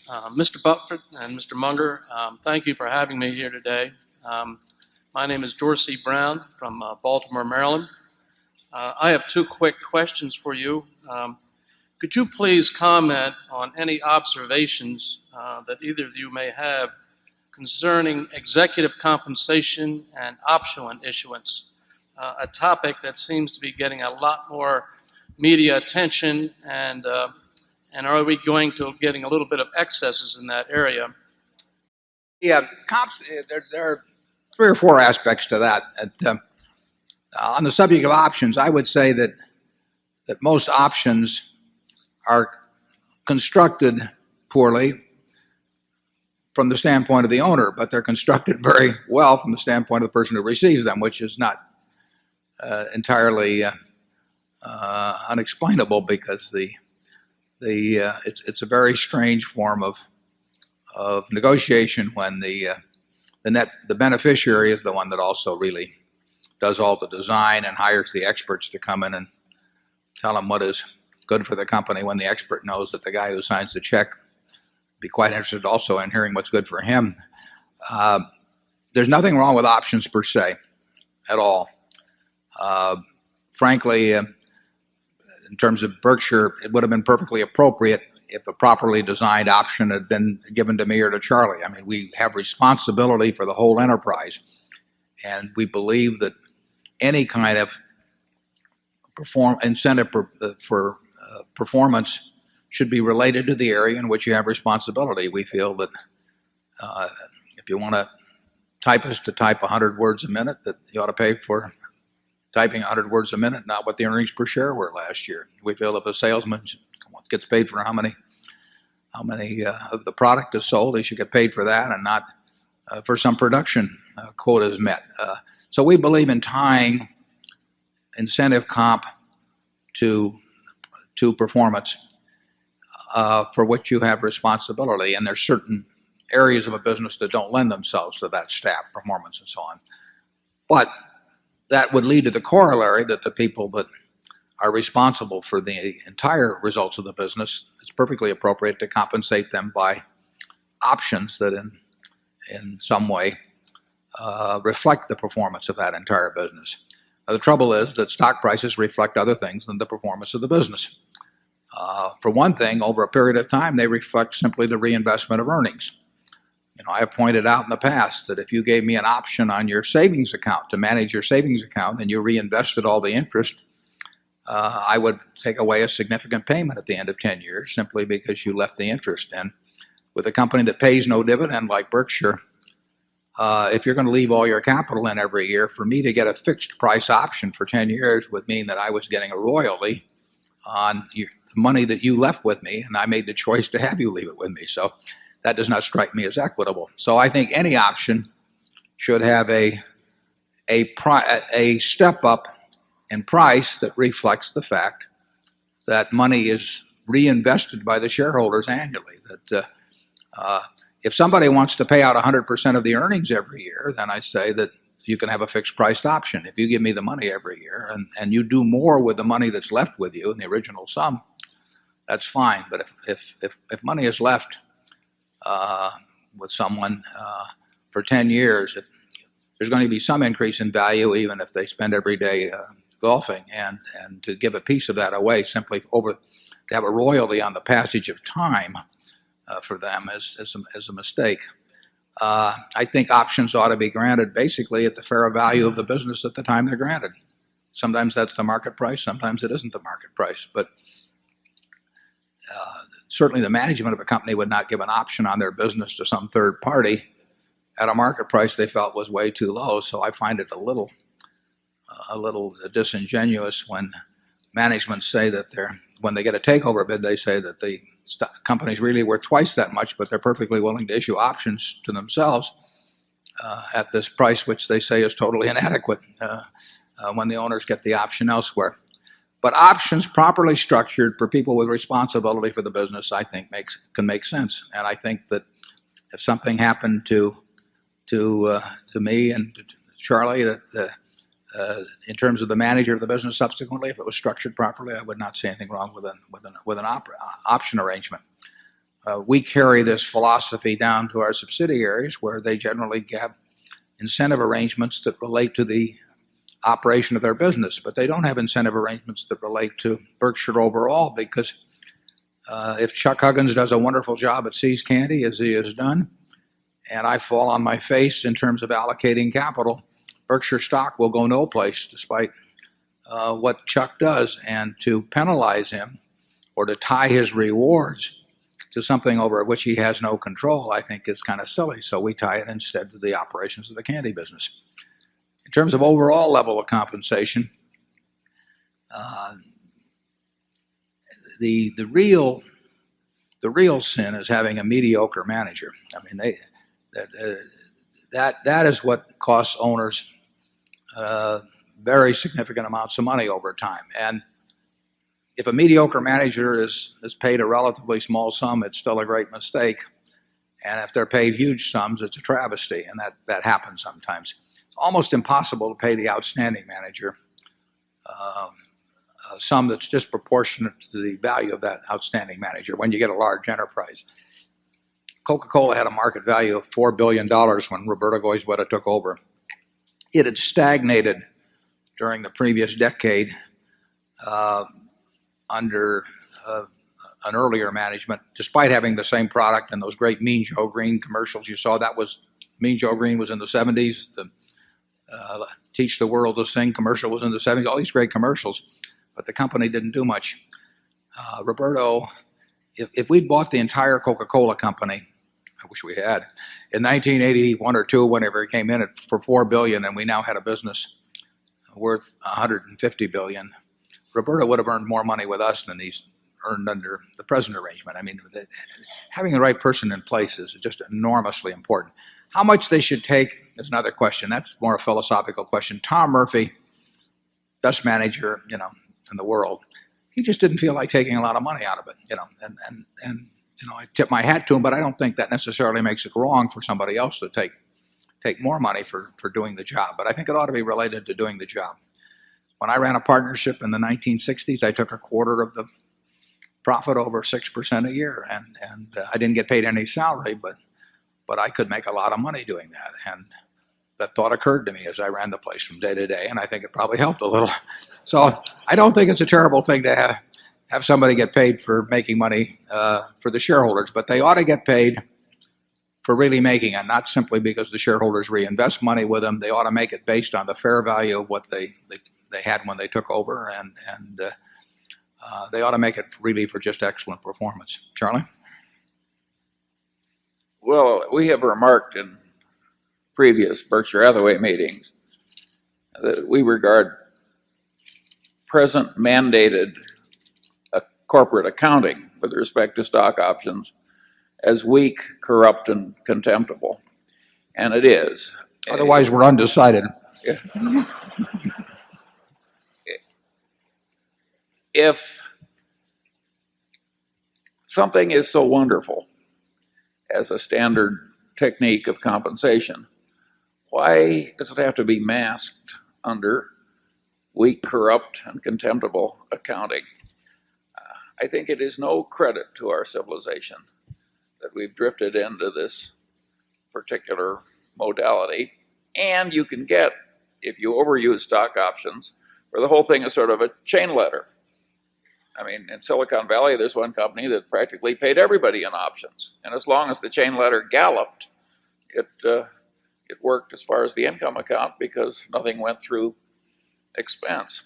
Mr. Buffett and Mr. Munger, thank you for having me here today. My name is Dorsey Brown from Baltimore, Maryland. I have two quick questions for you. Could you please comment on any observations that either of you may have concerning executive compensation and option issuance, a topic that seems to be getting a lot more media attention, and are we going to getting a little bit of excesses in that area? Yeah, comps, there are three or four aspects to that. On the subject of options, I would say that most options are constructed poorly from the standpoint of the owner, but they're constructed very well from the standpoint of the person who receives them, which is not entirely unexplainable, because it's a very strange form of negotiation when the beneficiary is the one that also really does all the design and hires the experts to come in and tell them what is good for the company, when the expert knows that the guy who signs the check would be quite interested also in hearing what's good for him. There's nothing wrong with options per se at all. Frankly, in terms of Berkshire, it would have been perfectly appropriate if a properly designed option had been given to me or to Charlie. I mean, we have responsibility for the whole enterprise, and we believe that any kind of incentive for performance should be related to the area in which you have responsibility. We feel that if you want a typist to type 100 words a minute, that you ought to pay for typing 100 words a minute, not what the earnings per share were last year. We feel if a salesman gets paid for how many of the product is sold, he should get paid for that, and not for some production quotas met. So we believe in tying incentive comp to performance for which you have responsibility, and there's certain areas of a business that don't lend themselves to that staff performance and so on. But that would lead to the corollary that the people that are responsible for the entire results of the business, it's perfectly appropriate to compensate them by options that in some way reflect the performance of that entire business. Now, the trouble is that stock prices reflect other things than the performance of the business. For one thing, over a period of time, they reflect simply the reinvestment of earnings. I have pointed out in the past that if you gave me an option on your savings account to manage your savings account and you reinvested all the interest, I would take away a significant payment at the end of 10 years simply because you left the interest. And with a company that pays no dividend like Berkshire, if you're going to leave all your capital in every year, for me to get a fixed price option for 10 years would mean that I was getting a royalty on the money that you left with me, and I made the choice to have you leave it with me. So that does not strike me as equitable. So I think any option should have a step up in price that reflects the fact that money is reinvested by the shareholders annually. That if somebody wants to pay out 100% of the earnings every year, then I say that you can have a fixed priced option. If you give me the money every year and you do more with the money that's left with you in the original sum, that's fine. But if money is left with someone for 10 years, there's going to be some increase in value even if they spend every day golfing, and to give a piece of that away simply to have a royalty on the passage of time for them is a mistake. I think options ought to be granted basically at the fair value of the business at the time they're granted. Sometimes that's the market price, sometimes it isn't the market price, but certainly the management of a company would not give an option on their business to some third party at a market price they felt was way too low. So I find it a little disingenuous when management say that when they get a takeover bid, they say that the company's really worth twice that much, but they're perfectly willing to issue options to themselves at this price, which they say is totally inadequate when the owners get the option elsewhere. But options properly structured for people with responsibility for the business, I think, can make sense. And I think that if something happened to me and to Charlie, that in terms of the manager of the business subsequently, if it was structured properly, I would not see anything wrong with an option arrangement. we carry this philosophy down to our subsidiaries, where they generally have incentive arrangements that relate to the operation of their business, but they don't have incentive arrangements that relate to Berkshire overall, because if Chuck Huggins does a wonderful job at See's Candy, as he has done, and I fall on my face in terms of allocating capital, Berkshire stock will go no place despite what Chuck does. And to penalize him or to tie his rewards to something over which he has no control, I think is kind of silly. So we tie it instead to the operations of the candy business. In terms of overall level of compensation, the real sin is having a mediocre manager. I mean, that is what costs owners very significant amounts of money over time. And if a mediocre manager is paid a relatively small sum, it's still a great mistake. And if they're paid huge sums, it's a travesty, and that happens sometimes. It's almost impossible to pay the outstanding manager a sum that's disproportionate to the value of that outstanding manager when you get a large enterprise. Coca-Cola had a market value of $4 billion when Roberto Goizueta took over. It had stagnated during the previous decade under an earlier management, despite having the same product and those great Mean Joe Green commercials you saw. That was Mean Joe Green was in the 70s. The Teach the World to Sing commercial was in the 70s. All these great commercials, but the company didn't do much. Roberto, if we'd bought the entire Coca-Cola company, I wish we had, in 1981 or 2, whenever it came in for $4 billion, and we now had a business worth $150 billion, Roberto would have earned more money with us than he's earned under the present arrangement. I mean, having the right person in place is just enormously important. How much they should take is another question. That's more a philosophical question. Tom Murphy, best manager, in the world, he just didn't feel like taking a lot of money out of it, and I tip my hat to him, but I don't think that necessarily makes it wrong for somebody else to take more money for doing the job. But I think it ought to be related to doing the job. When I ran a partnership in the 1960s, I took a quarter of the profit, over 6% a year, and I didn't get paid any salary, but I could make a lot of money doing that. And that thought occurred to me as I ran the place from day to day, and I think it probably helped a little. So I don't think it's a terrible thing to have somebody get paid for making money for the shareholders, but they ought to get paid for really making it, not simply because the shareholders reinvest money with them. They ought to make it based on the fair value of what they had when they took over, and they ought to make it really for just excellent performance. Charlie? Well, we have remarked in previous Berkshire Hathaway meetings that we regard present mandated corporate accounting with respect to stock options as weak, corrupt, and contemptible. And it is. Otherwise, we're undecided. If something is so wonderful as a standard technique of compensation, why does it have to be masked under weak, corrupt, and contemptible accounting? I think it is no credit to our civilization that we've drifted into this particular modality. And you can get, if you overuse stock options, where the whole thing is sort of a chain letter. I mean, in Silicon Valley, there's one company that practically paid everybody in options. And as long as the chain letter galloped, it worked as far as the income account because nothing went through expense.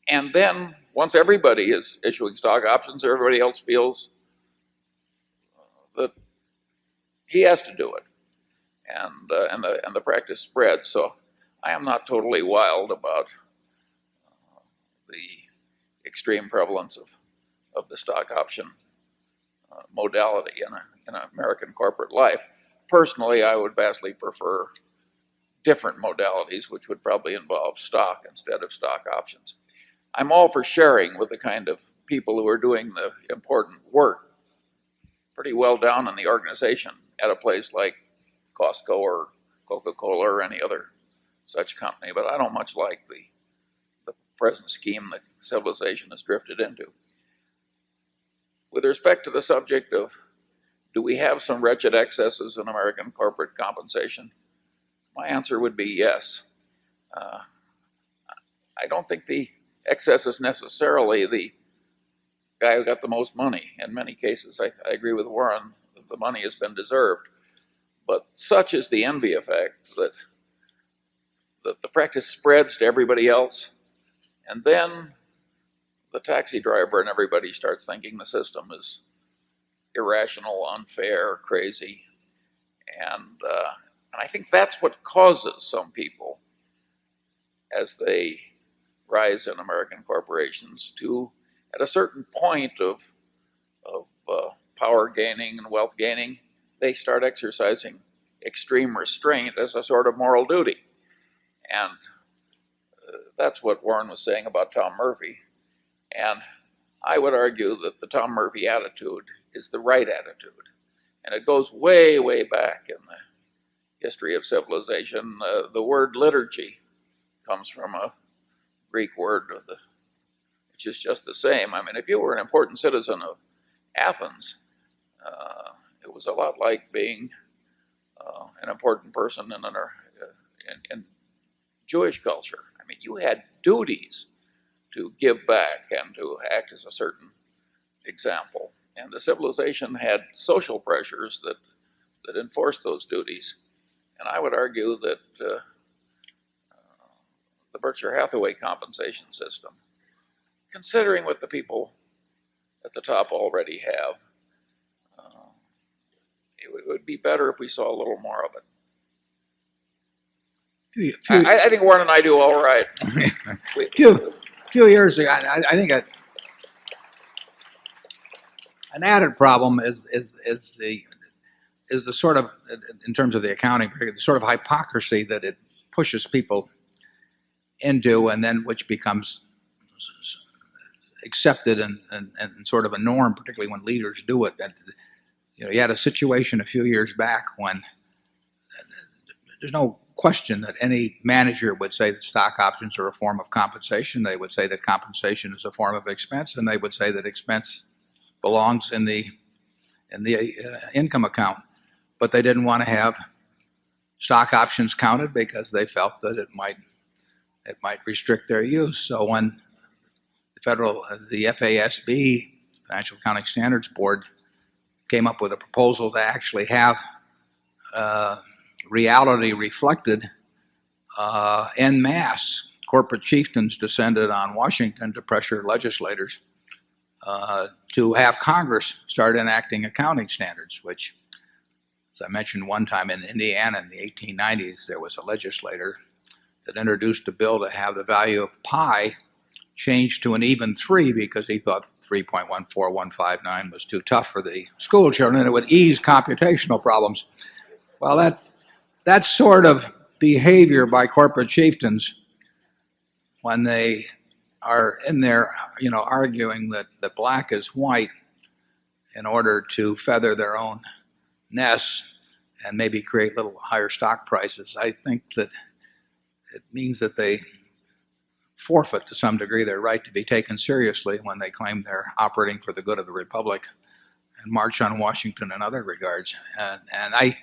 And then once everybody is issuing stock options, everybody else feels that he has to do it, and the practice spreads. So I am not totally wild about the extreme prevalence of the stock option modality in American corporate life. Personally, I would vastly prefer different modalities, which would probably involve stock instead of stock options. I'm all for sharing with the kind of people who are doing the important work pretty well down in the organization at a place like Costco or Coca-Cola or any other such company, but I don't much like the present scheme that civilization has drifted into. With respect to the subject of do we have some wretched excesses in American corporate compensation, my answer would be yes. I don't think the excess is necessarily the guy who got the most money. In many cases, I agree with Warren that the money has been deserved. But such is the envy effect that the practice spreads to everybody else, and then the taxi driver and everybody starts thinking the system is irrational, unfair, crazy. And I think that's what causes some people, as they rise in American corporations, to, at a certain point of power gaining and wealth gaining, they start exercising extreme restraint as a sort of moral duty. And that's what Warren was saying about Tom Murphy. And I would argue that the Tom Murphy attitude is the right attitude. And it goes way, way back in the history of civilization. The word liturgy comes from a Greek word, which is just the same. I mean, if you were an important citizen of Athens, it was a lot like being an important person in Jewish culture. I mean, you had duties to give back and to act as a certain example. And the civilization had social pressures that enforced those duties. And I would argue that the Berkshire Hathaway compensation system, considering what the people at the top already have, it would be better if we saw a little more of it. I think Warren and I do all right. Few years ago, I think an added problem is the sort of, in terms of the accounting, the sort of hypocrisy that it pushes people into, and then which becomes accepted and sort of a norm, particularly when leaders do it. And, you had a situation a few years back when there's no question that any manager would say that stock options are a form of compensation. They would say that compensation is a form of expense, and they would say that expense belongs in the income account. But they didn't want to have stock options counted because they felt that it might restrict their use. So when the FASB, Financial Accounting Standards Board, came up with a proposal to actually have reality reflected en masse, corporate chieftains descended on Washington to pressure legislators to have Congress start enacting accounting standards, which, as I mentioned one time in Indiana in the 1890s, there was a legislator that introduced a bill to have the value of pi changed to an even 3 because he thought 3.14159 was too tough for the school children and it would ease computational problems. Well, that sort of behavior by corporate chieftains, when they are in there, arguing that black is white in order to feather their own nests and maybe create little higher stock prices, I think that it means that they forfeit to some degree their right to be taken seriously when they claim they're operating for the good of the republic and march on Washington in other regards. And I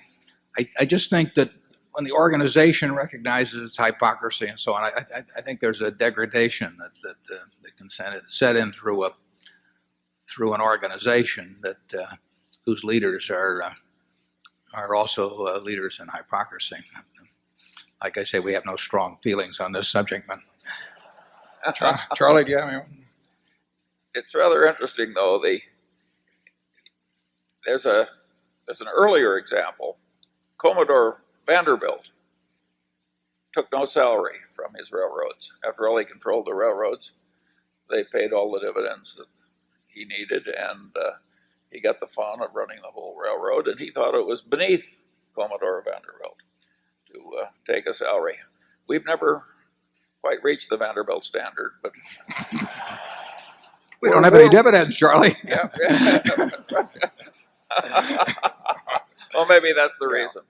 just think that when the organization recognizes its hypocrisy and so on, I think there's a degradation that can set in through an organization that whose leaders are also leaders in hypocrisy. Like I say, we have no strong feelings on this subject, but Charlie, do you have any? It's rather interesting, though. There's an earlier example. Commodore Vanderbilt took no salary from his railroads. After all, he controlled the railroads. They paid all the dividends that he needed, and he got the fun of running the whole railroad, and he thought it was beneath Commodore Vanderbilt to take a salary. We've never quite reached the Vanderbilt standard, but we don't have any dividends, Charlie. Yeah. Well, maybe that's the reason.